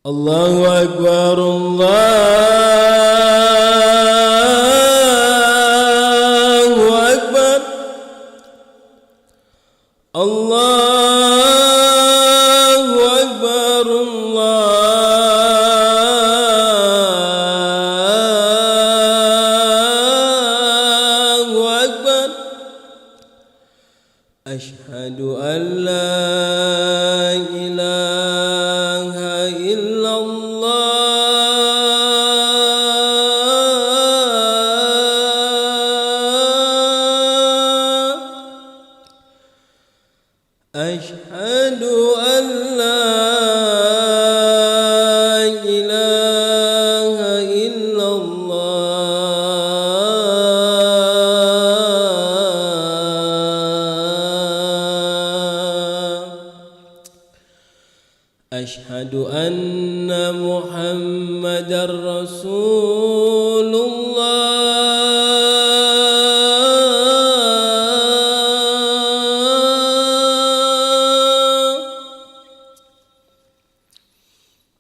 Allahu Akbar, Allahu Akbar, Allahu Akbar, Allahu Akbar. Asyhadu an la ilaha illallah. Asyhadu an la ilaha illallah. Asyhadu anna Muhammadar Rasulullah.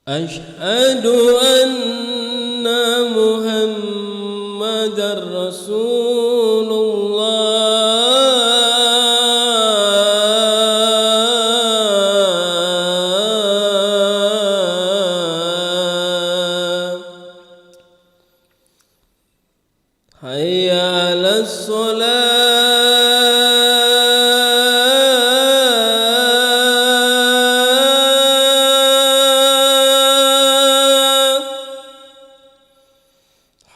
Asyhadu anna Muhammadar Rasulullah. Hayya 'alas shalah.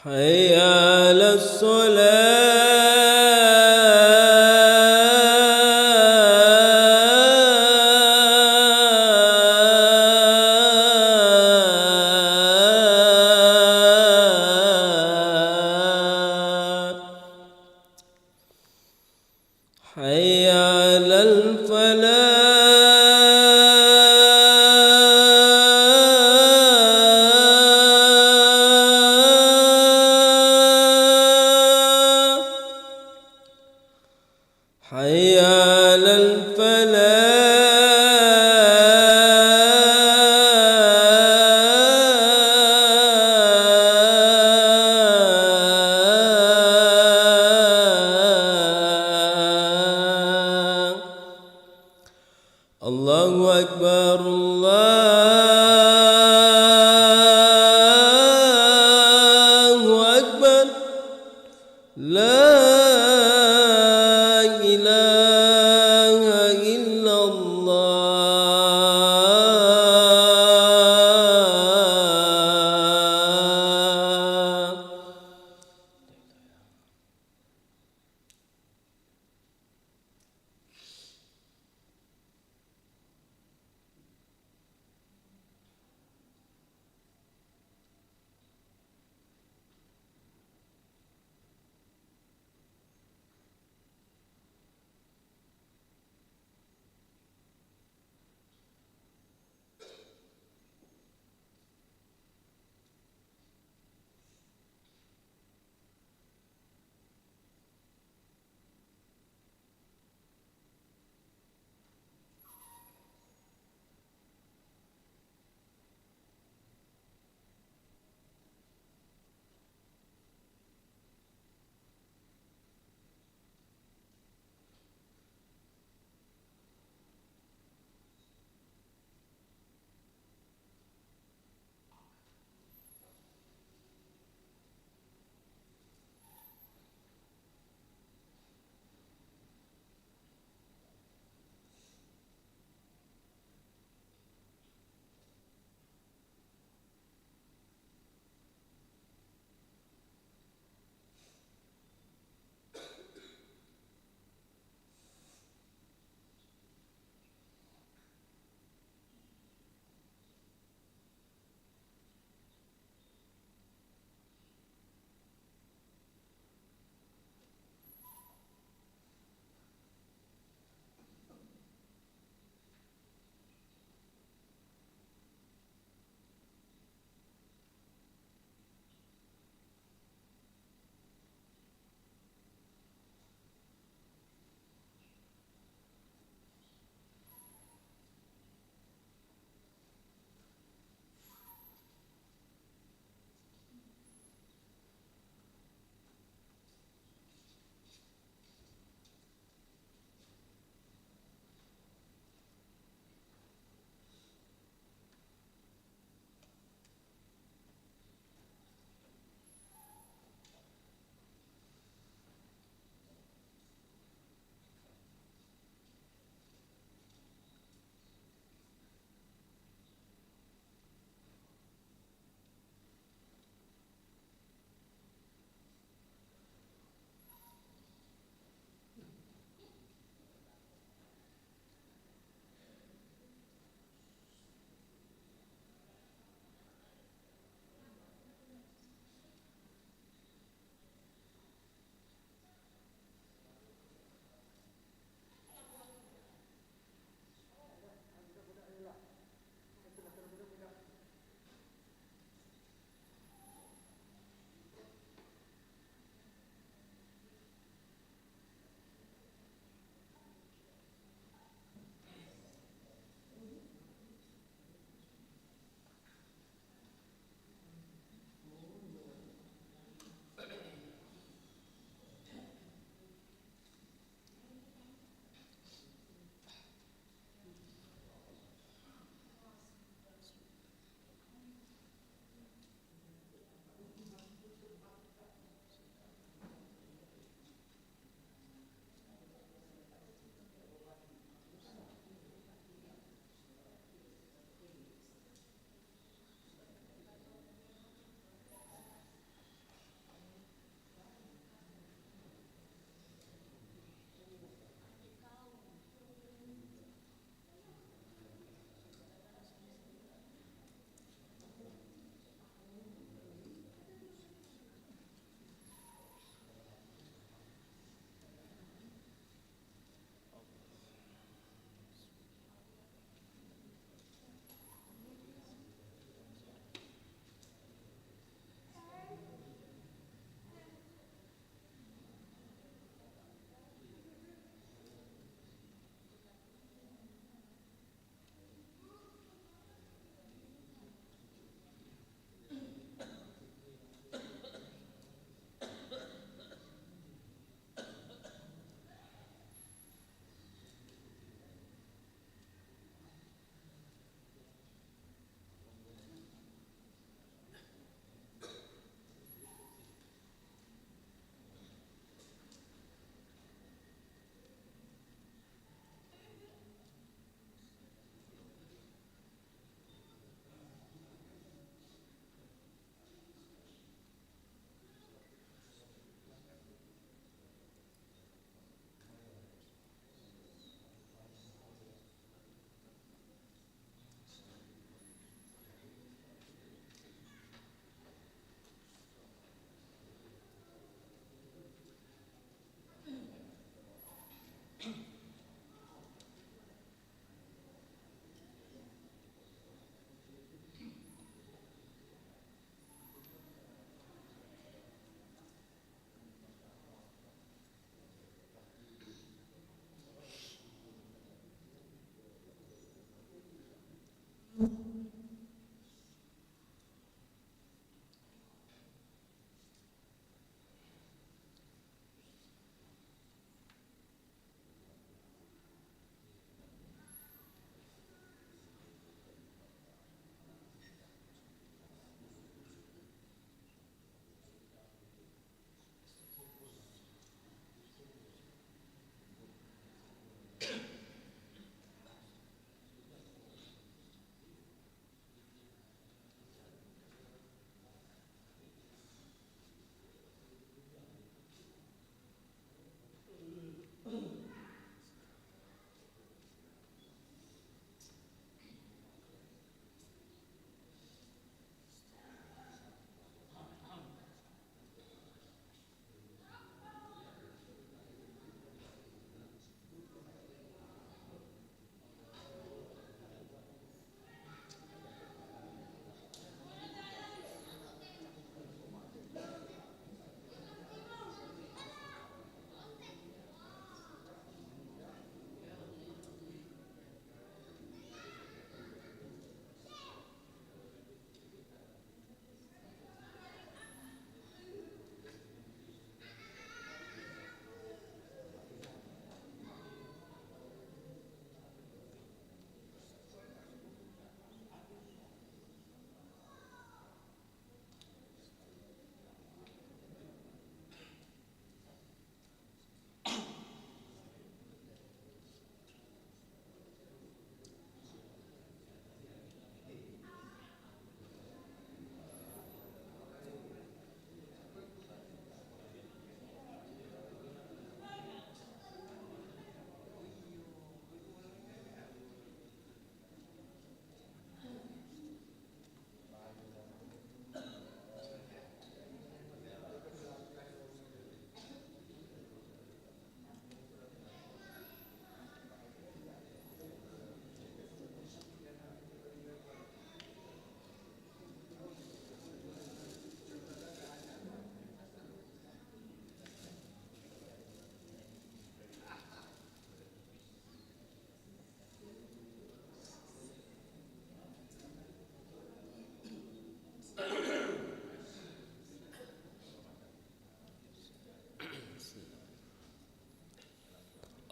Hayya 'alas salat. Hayya 'alal falah.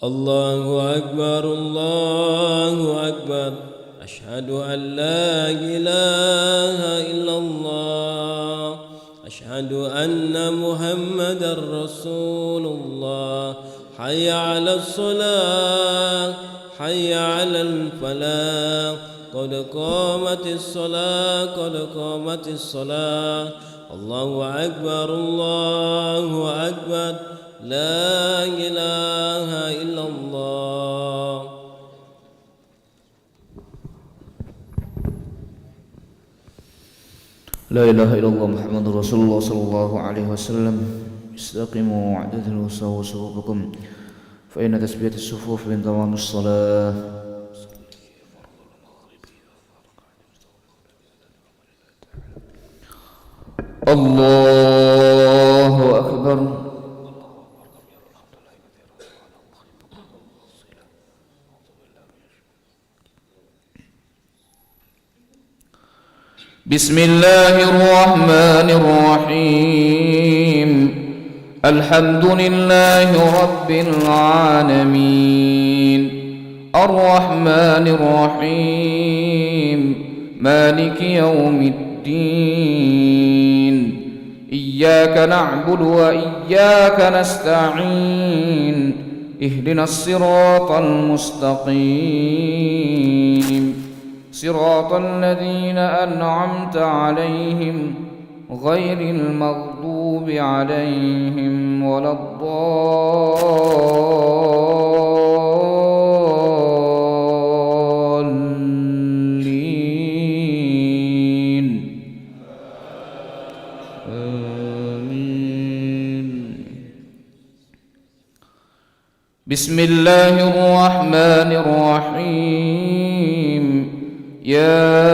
الله أكبر الله أكبر. أشهد أن لا إله إلا الله. أشهد أن محمدا رسول الله. حي على الصلاة حي على الفلاح. قد قامت الصلاة قد قامت الصلاة. الله أكبر الله أكبر. لا إله إلا الله. لا إله إلا الله محمد رسول الله صلى الله عليه وسلم. استقيموا واعتدلوا سووا صفوفكم فإن تسبية الصفوف من تمام الصلاة. الله أكبر. بسم الله الرحمن الرحيم. الحمد لله رب العالمين الرحمن الرحيم مالك يوم الدين. إياك نعبد وإياك نستعين. اهدنا الصراط المستقيم صراط الذين أنعمت عليهم غير المغضوب عليهم ولا الضالين. آمين. بسم الله الرحمن الرحيم. يا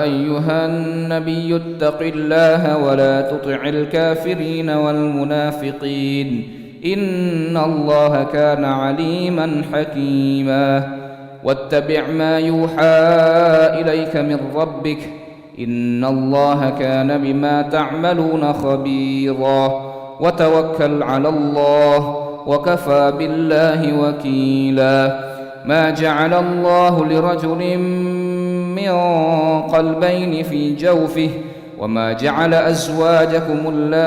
أيها النبي اتق الله ولا تطع الكافرين والمنافقين إن الله كان عليما حكيما. واتبع ما يوحى إليك من ربك إن الله كان بما تعملون خبيرا. وتوكل على الله وكفى بالله وكيلا. ما جعل الله لرجل من قلبين في جوفه وما جعل أزواجكم اللائي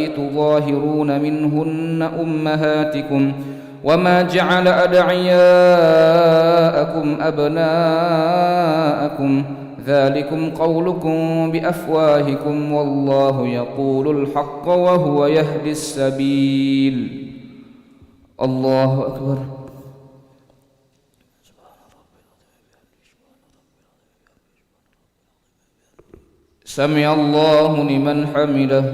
تظاهرون منهن أمهاتكم وما جعل أدعياءكم أبناءكم ذلكم قولكم بأفواهكم والله يقول الحق وهو يهدي السبيل. الله أكبر. سمع الله لمن حمده.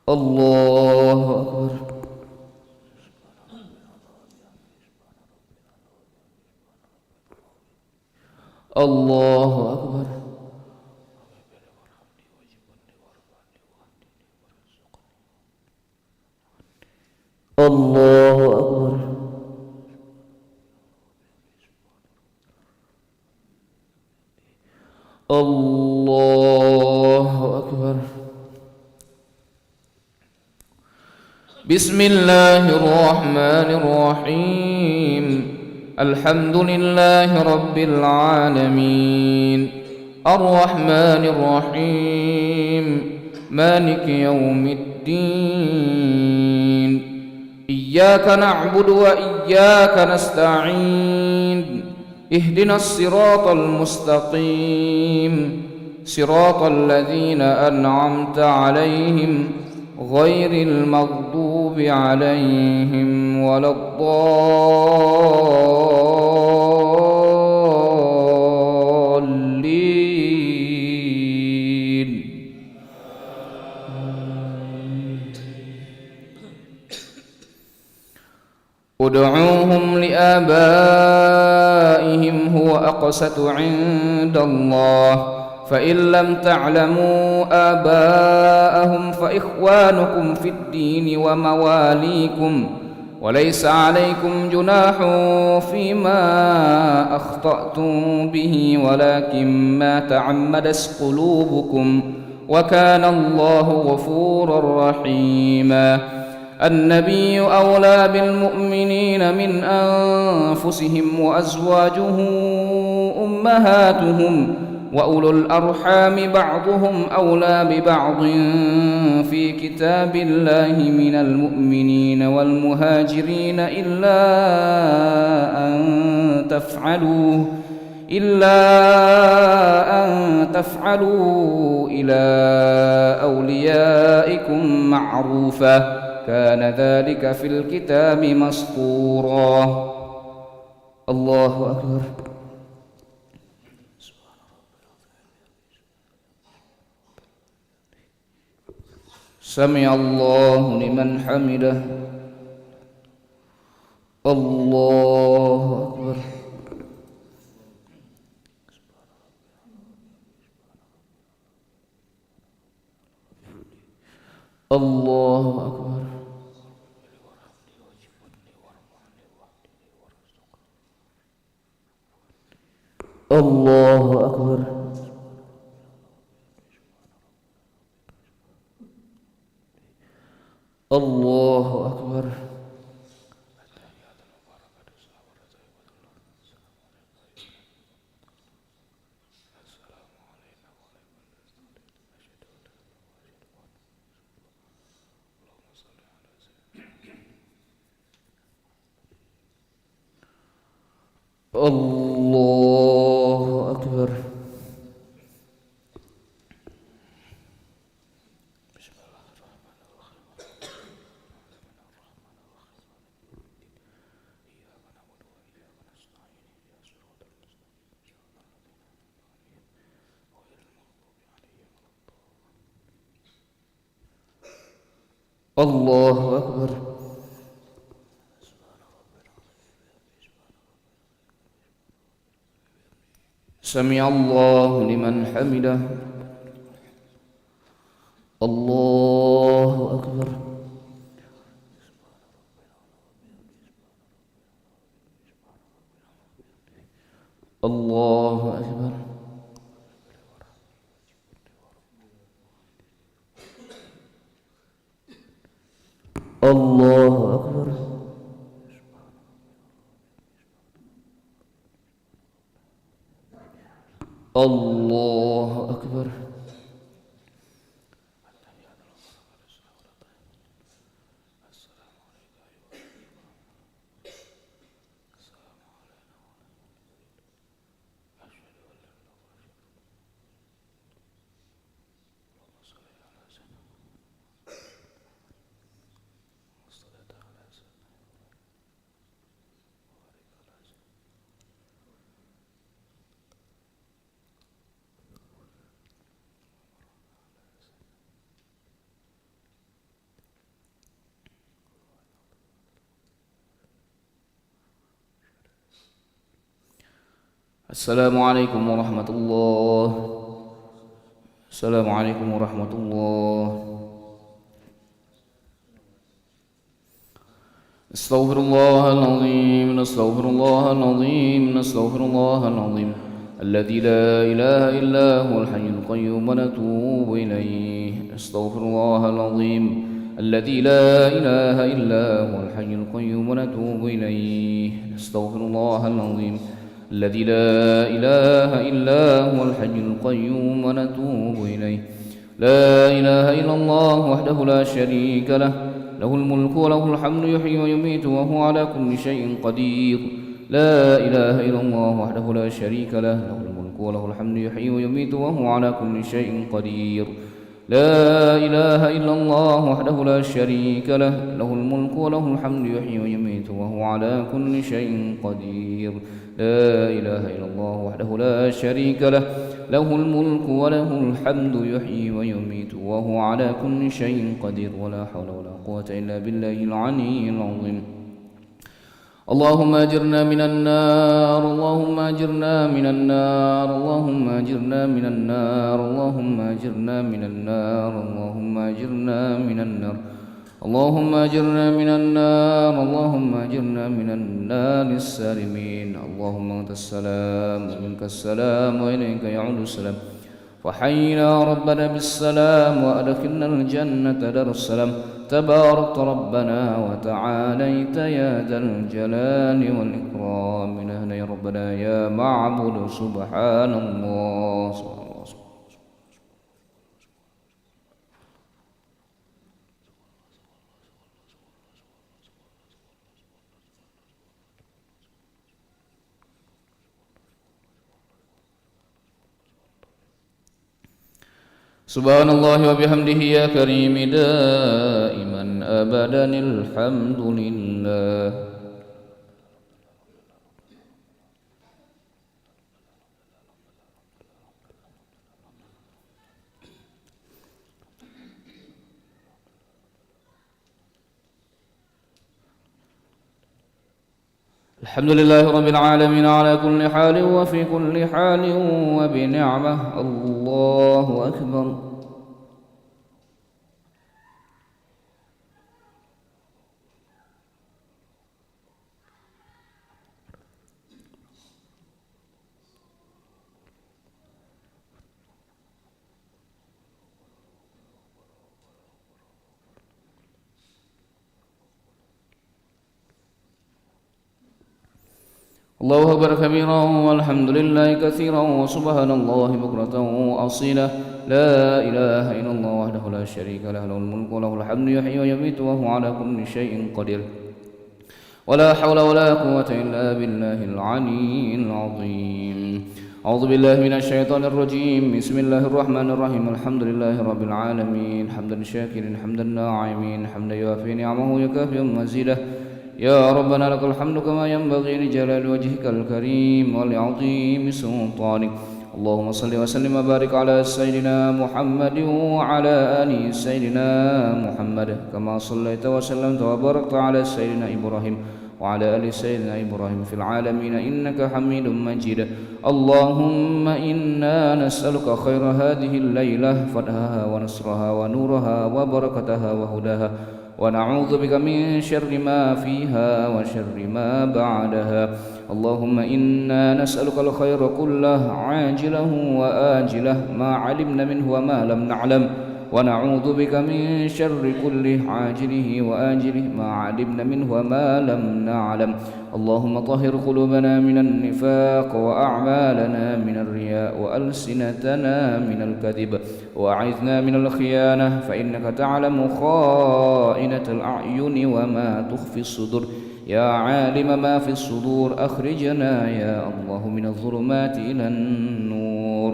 الله أكبر. الله أكبر. الله أكبر. الله أكبر. بسم الله الرحمن الرحيم. الحمد لله رب العالمين الرحمن الرحيم مالك يوم الدين. إياك نعبد وإياك نستعين. اهدنا الصراط المستقيم صراط الذين أنعمت عليهم غير المغضوب عليهم ولا الضالين. ادعوهم لآبائهم هو أقسط عند الله فإن لم تعلموا آباءهم فإخوانكم في الدين ومواليكم وليس عليكم جناح فيما أخطأتم به ولكن ما تعمدت قلوبكم وكان الله غفورا رحيما. النبي أولى بالمؤمنين من أنفسهم وأزواجه أمهاتهم وأولو الأرحام بعضهم أولى ببعض في كتاب الله من المؤمنين والمهاجرين إلا أن تفعلوا إلى أوليائكم معروفا كان ذلك في الكتاب مسطورا. الله أكبر. سمع الله لمن حمده. الله أكبر. الله أكبر. الله أكبر. الله أكبر. الله أكبر. الله أكبر. سمع الله لمن حمده. الله أكبر. الله أكبر. الله أكبر. الله أكبر. السلام عليكم ورحمة الله. السلام عليكم ورحمة الله. استغفر الله العظيم. استغفر الله العظيم. استغفر الله العظيم الذي لا إله إلا هو الحي القيوم ونتوب إليه. استغفر الله العظيم الذي لا إله إلا هو الحي القيوم ونتوب إليه. استغفر الله العظيم الذي لا إله إلا هو الحي القيوم ونتوب إليه. لا إله إلا الله وحده لا شريك له له الملك وله الحمد يحيي ويميت وهو على كل شيء قدير. لا إله إلا الله وحده لا شريك له له الملك وله الحمد يحيي ويميت وهو على كل شيء قدير. لا إله إلا الله وحده لا شريك له له الملك وله الحمد يحيي ويميت وهو على كل شيء قدير. لا إله إلا الله وحده لا شريك له له الملك وله الحمد يحيي ويميت وهو على كل شيء قدير. ولا حول ولا قوة إلا بالله العلي العظيم. اللهم أجرنا من النار. اللهم أجرنا من النار. اللهم أجرنا من النار. اللهم أجرنا من النار. اللهم أجرنا من النار. اللهم أجرنا من النار. اللهم أجرنا من النار السالمين. اللهم أنت السلام ومنك السلام وإليك يعود السلام. فحينا ربنا بالسلام وأدخلنا الجنة دار السلام. تبارك ربنا وتعاليت يا ذا الجلال والإكرام. إلهنا يا ربنا يا معبود سبحان الله. سبحان الله وبحمده يا كريم دائما أبدا الحمد لله. الحمد لله رب العالمين على كل حال وفي كل حال وبنعمة. الله أكبر. الله أكبر كبيرا والحمد لله كثيرا وسبحان الله بكرة وأصيلا. لا إله إلا الله وحده لا شريك له، له الملك وله الحمد يحيي ويميت وهو على كل شيء قدير. ولا حول ولا قوة إلا بالله العلي العظيم. أعوذ بالله من الشيطان الرجيم. بسم الله الرحمن الرحيم. الحمد لله رب العالمين حمدا شاكرا حمدا ناعمين حمدا يوافي نعمه يكافئ مزيده. يا ربنا لك الحمد كما ينبغي لجلال وجهك الكريم ولعظيم سلطانك. اللهم صل وسلم وبارك على سيدنا محمد وعلى آل سيدنا محمد كما صليت وسلمت وباركت على سيدنا إبراهيم وعلى آل سيدنا إبراهيم في العالمين إنك حميد مجيد. اللهم إنا نسألك خير هذه الليلة فتحها ونصرها ونورها وبركتها وهداها، ونعوذ بك من شر ما فيها وشر ما بعدها. اللهم إنا نسألك الخير كله عاجله وآجله ما علمنا منه وما لم نعلم، ونعوذ بك من شر كل عاجله وآجله ما علمنا منه وما لم نعلم. اللهم طهر قلوبنا من النفاق وأعمالنا من الرياء وألسنتنا من الكذب وأعذنا من الخيانة، فإنك تعلم خائنة الأعين وما تخفي الصدور. يا عالم ما في الصدور أخرجنا يا الله من الظلمات إلى النور.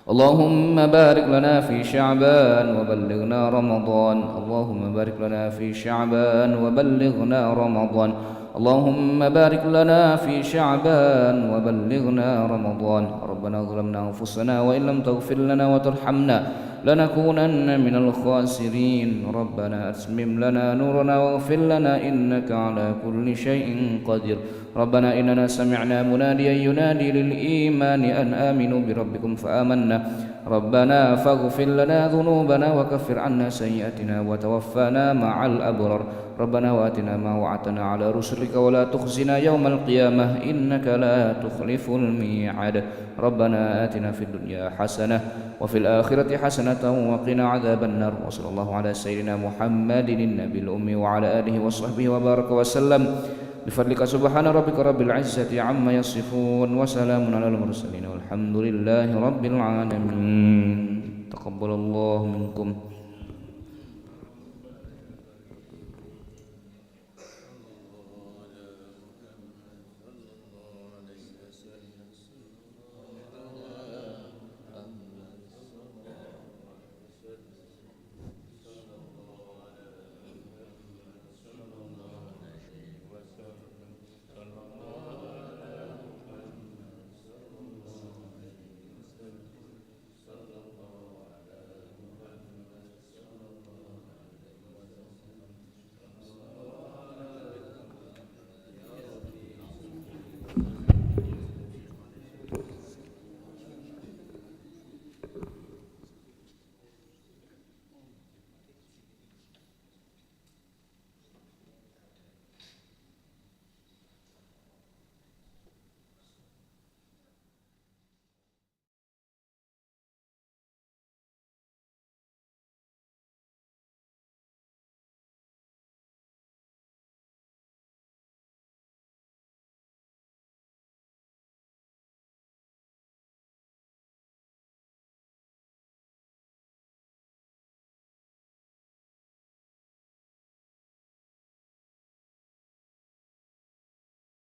اللهم بارك لنا في شعبان وبلغنا رمضان. اللهم بارك لنا في شعبان وبلغنا رمضان. اللهم بارك لنا في شعبان وبلغنا رمضان. ربنا ظلمنا أنفسنا وإن لم تغفر لنا وترحمنا لنكونن من الخاسرين. ربنا أتمم لنا نورنا واغفر لنا إنك على كل شيء قدير. ربنا إننا سمعنا مناديا ينادي للإيمان أن آمنوا بربكم فآمنا. ربنا فاغفر لنا ذنوبنا وكفر عنا سيئاتنا وتوفنا مع الأبرار. ربنا وآتنا ما وعدتنا على رسلك ولا تخزنا يوم القيامة إنك لا تخلف الميعاد. ربنا آتنا في الدنيا حسنة وفي الآخرة حسنة وقنا عذاب النار. وصلى الله على سيدنا محمد النبي الأمي وعلى آله وصحبه وبارك وسلم. بفضلك سبحان ربك رب العزة عما يصفون وسلام على المرسلين والحمد لله رب العالمين. تقبل الله منكم.